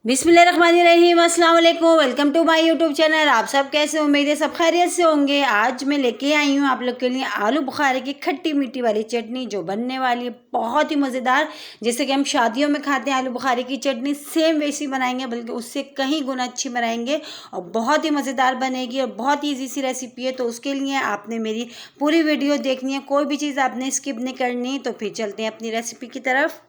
बिस्मिल्लाहिर्रहमानिर्रहीम, अस्सलाम वालेकुम। Welcome to my YouTube channel. आप सब कैसे हो? उम्मीद है सब खैरियत से होंगे। आज मैं लेके आई हूँ आप लोग के लिए आलू बुखारे की खट्टी मीठी वाली चटनी, जो बनने वाली है बहुत ही मज़ेदार। जैसे कि हम शादियों में खाते हैं आलू बुखारे की चटनी, सेम वैसी बनाएंगे, बल्कि उससे कहीं गुना अच्छी बनाएंगे और बहुत ही मज़ेदार बनेगी और बहुत ही ईजी सी रेसिपी है। तो उसके लिए आपने मेरी पूरी वीडियो देखनी है, कोई भी चीज़ आपने स्किप नहीं करनी। तो फिर चलते हैं अपनी रेसिपी की तरफ।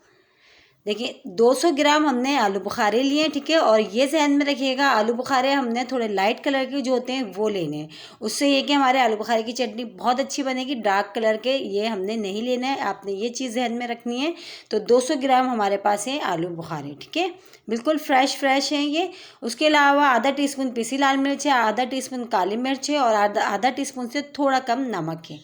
देखिए 200 ग्राम हमने आलू बुखारे लिए, ठीक है। और ये ध्यान में रखिएगा, आलू बुखारे हमने थोड़े लाइट कलर के जो होते हैं वो लेने हैं। उससे ये कि हमारे आलू बुखारे की चटनी बहुत अच्छी बनेगी। डार्क कलर के ये हमने नहीं लेना है, आपने ये चीज़ ध्यान में रखनी है। तो 200 ग्राम हमारे पास है आलू बुखारे, ठीक है, बिल्कुल फ्रेश हैं ये। उसके अलावा आधा टीस्पून पिसी लाल मिर्च है, आधा टीस्पून काली मिर्च है और आधा टीस्पून से थोड़ा कम नमक है।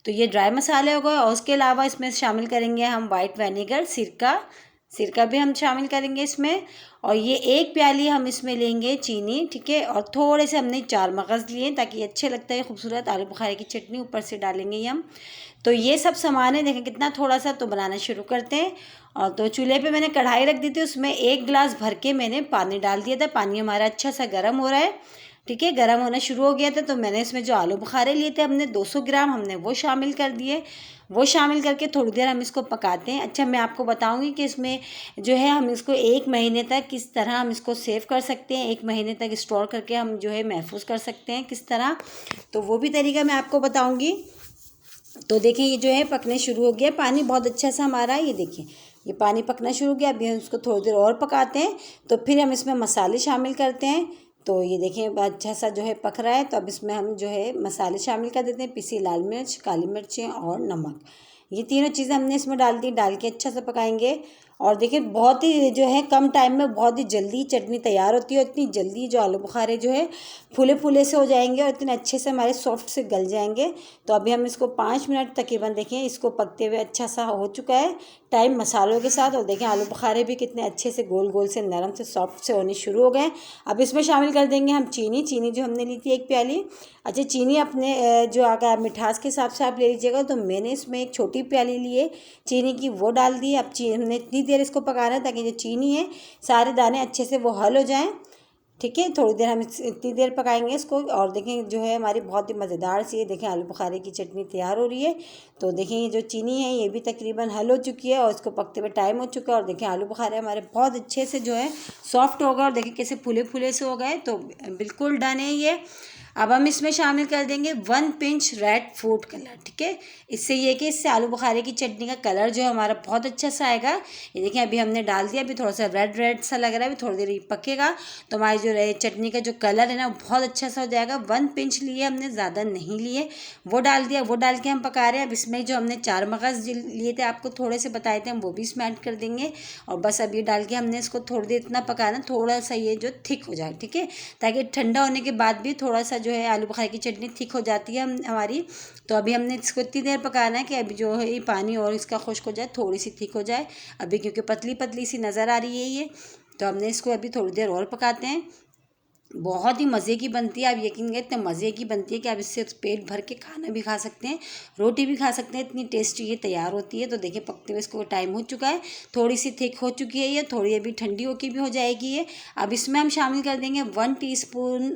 तो ये ड्राई मसाले हो गए। और उसके अलावा इसमें शामिल करेंगे हम वाइट विनेगर, सिरका भी हम शामिल करेंगे इसमें। और ये एक प्याली हम इसमें लेंगे चीनी, ठीक है। और थोड़े से हमने 4 मगज़ लिए ताकि अच्छे लगता है खूबसूरत आलू बुखारे की चटनी, ऊपर से डालेंगे ये हम। तो ये सब सामान है, देखें कितना थोड़ा सा। तो बनाना शुरू करते हैं। और तो चूल्हे पे मैंने कढ़ाई रख दी थी, उसमें 1 गिलास भर के मैंने पानी डाल दिया था। पानी हमारा अच्छा सा गर्म हो रहा है, ठीक है, गर्म होना शुरू हो गया था। तो मैंने इसमें जो आलू बुखारे लिए थे हमने 200 ग्राम, हमने वो शामिल कर दिए। वो शामिल करके थोड़ी देर हम इसको पकाते हैं। अच्छा, मैं आपको बताऊंगी कि इसमें जो है हम इसको 1 महीने तक किस तरह हम इसको सेव कर सकते हैं, 1 महीने तक स्टोर करके हम जो है महफूज कर सकते हैं किस तरह, तो वो भी तरीका मैं आपको बताऊँगी। तो देखें ये जो है पकने शुरू हो गया, पानी बहुत अच्छा सा हमारा, ये देखिए ये पानी पकना शुरू हो गया। अभी हम इसको थोड़ी देर और पकाते हैं। तो फिर हम इसमें मसाले शामिल करते हैं। तो ये देखें अच्छा सा जो है पक रहा है। तो अब इसमें हम जो है मसाले शामिल कर देते हैं, पिसी लाल मिर्च, काली मिर्चें और नमक। ये तीनों चीज़ें हमने इसमें डाल दी, डाल के अच्छा सा पकाएंगे। और देखिए बहुत ही जो है कम टाइम में बहुत ही जल्दी चटनी तैयार होती है। और इतनी जल्दी जो आलू बुखारे जो है फूले फूले से हो जाएंगे और इतने अच्छे से हमारे सॉफ्ट से गल जाएंगे। तो अभी हम इसको 5 मिनट तकरीबन देखें इसको पकते हुए अच्छा सा हो चुका है टाइम मसालों के साथ। और देखें आलू बुखारे भी कितने अच्छे से गोल गोल से नरम से सॉफ्ट से होने शुरू हो गए। अब इसमें शामिल कर देंगे हम चीनी जो हमने ली थी 1 प्याली। अच्छा, चीनी अपने जो अगर मिठास के हिसाब से आप ले लीजिएगा। तो मैंने इसमें एक छोटी प्याली ली है चीनी की, वो डाल दी। अब हमने इतनी देर इसको पकाना है ताकि जो चीनी है सारे दाने अच्छे से वो हल हो जाएं, ठीक है। थोड़ी देर हम इतनी देर पकाएंगे इसको। और देखें जो है हमारी बहुत ही मज़ेदार सी है, देखें आलू बुखारे की चटनी तैयार हो रही है। तो देखें ये जो चीनी है ये भी तकरीबन हल हो चुकी है और इसको पकते हुए टाइम हो चुका है। और देखें आलू बुखारे हमारे बहुत अच्छे से जो है सॉफ्ट हो गए और देखें कैसे फूले फूले से हो गए। तो बिल्कुल डन है ये। अब हम इसमें शामिल कर देंगे 1 पिंच रेड फूड कलर, ठीक है। इससे ये कि इससे आलू बुखारे की चटनी का कलर जो है हमारा बहुत अच्छा सा आएगा। ये देखिए अभी हमने डाल दिया, अभी थोड़ा सा रेड सा लग रहा है, अभी थोड़ी देर ये पकेगा तो हमारी जो चटनी का जो कलर है ना वो बहुत अच्छा सा हो जाएगा। 1 पिंच लिए हमने, ज़्यादा नहीं लिए, वो डाल दिया। वो डाल के हम पका रहे हैं। अब इसमें जो हमने 4 मगज़ लिए थे आपको थोड़े से बताए थे, हम वो भी इसमें ऐड कर देंगे। और बस अब ये डाल के हमने इसको थोड़ी देर इतना पकाना, थोड़ा सा ये जो थिक हो जाए, ठीक है, ताकि ठंडा होने के बाद भी थोड़ा सा जो है आलू बुखारे की चटनी थिक हो जाती है हमारी। तो अभी हमने इसको इतनी देर पकाना है कि अभी जो है ये पानी और इसका खुश्क हो जाए, थोड़ी सी थिक हो जाए अभी, क्योंकि पतली पतली सी नज़र आ रही है ये। तो हमने इसको अभी थोड़ी देर और पकाते हैं। बहुत ही मज़े की बनती है, आप यकीन करें इतने मज़े की बनती है कि आप इससे पेट भर के खाना भी खा सकते हैं, रोटी भी खा सकते हैं, इतनी टेस्टी ये तैयार होती है। तो देखिए पकते हुए इसको टाइम हो चुका है, थोड़ी सी थिक हो चुकी है ये, थोड़ी अभी ठंडी होकर भी हो जाएगी ये। अब इसमें हम शामिल कर देंगे 1 टीस्पून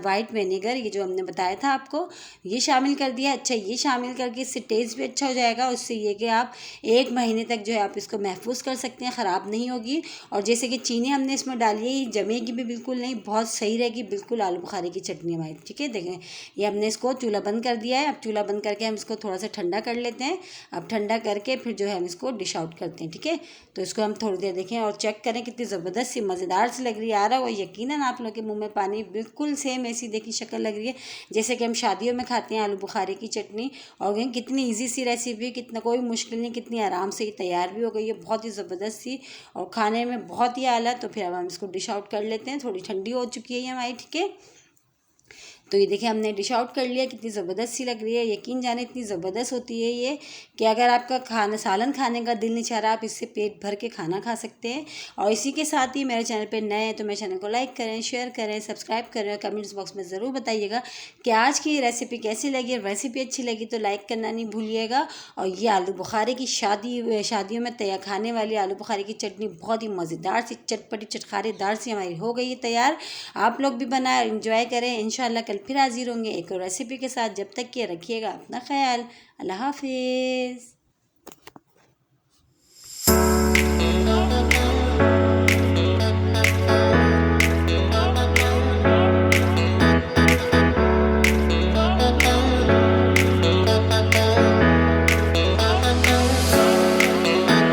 वाइट विनेगर, ये जो हमने बताया था आपको, ये शामिल कर दिया। अच्छा, ये शामिल करके इससे टेस्ट भी अच्छा हो जाएगा। उससे ये कि आप 1 महीने तक जो है आप इसको महफूज कर सकते हैं, ख़राब नहीं होगी। और जैसे कि चीनी हमने इसमें डाली है, ये जमेगी भी बिल्कुल नहीं, बहुत सही रहेगी बिल्कुल आलू बुखारे की चटनी हमारी, ठीक है। देखें ये हमने इसको चूल्हा बंद कर दिया है। अब चूल्हा बंद करके हम इसको थोड़ा सा ठंडा कर लेते हैं। अब ठंडा करके फिर जो है हम इसको डिश आउट करते हैं, ठीक है। तो इसको हम थोड़ी देर देखें और चेक करें कितनी ज़बरदस्त सी मज़ेदार सी लग रही है। आ रहा है वो यकीनन आप लोग के मुँह में पानी, बिल्कुल सेम ऐसी देखी शक्ल लग रही है जैसे कि हम शादियों में खाते हैं आलू बुखारे की चटनी। और कितनी ईजी सी रेसिपी, कितना कोई मुश्किल नहीं, कितनी आराम से ये तैयार भी हो गई है, बहुत ही ज़बरदस्त सी और खाने में बहुत ही आला। तो फिर अब हम इसको डिश आउट कर लेते हैं, थोड़ी ठंडी हो चुकी है ये हमारी, ठीक है। तो ये देखिए हमने डिश आउट कर लिया, कितनी ज़बरदस्त सी लग रही है। यकीन जाने इतनी ज़बरदस्त होती है ये कि अगर आपका सालन खाने का दिल नहीं चाह रहा, आप इससे पेट भर के खाना खा सकते हैं। और इसी के साथ ही मेरे चैनल पे नए हैं तो मेरे चैनल को लाइक करें, शेयर करें, सब्सक्राइब करें और कमेंट्स बॉक्स में ज़रूर बताइएगा कि आज की रेसिपी कैसी लगी। रेसिपी अच्छी लगी तो लाइक करना नहीं भूलिएगा। और ये आलू बुखारे की शादियों में तैयार खाने वाली आलू बुखारे की चटनी बहुत ही मज़ेदार सी, चटपटी चटखारेदार सी हमारी हो गई है तैयार। आप लोग भी बनाएं, एंजॉय करें। इंशाल्लाह कल फिर हाजिर होंगे एक और रेसिपी के साथ। जब तक कि रखिएगा अपना ख्याल। अल्लाह हाफिज़।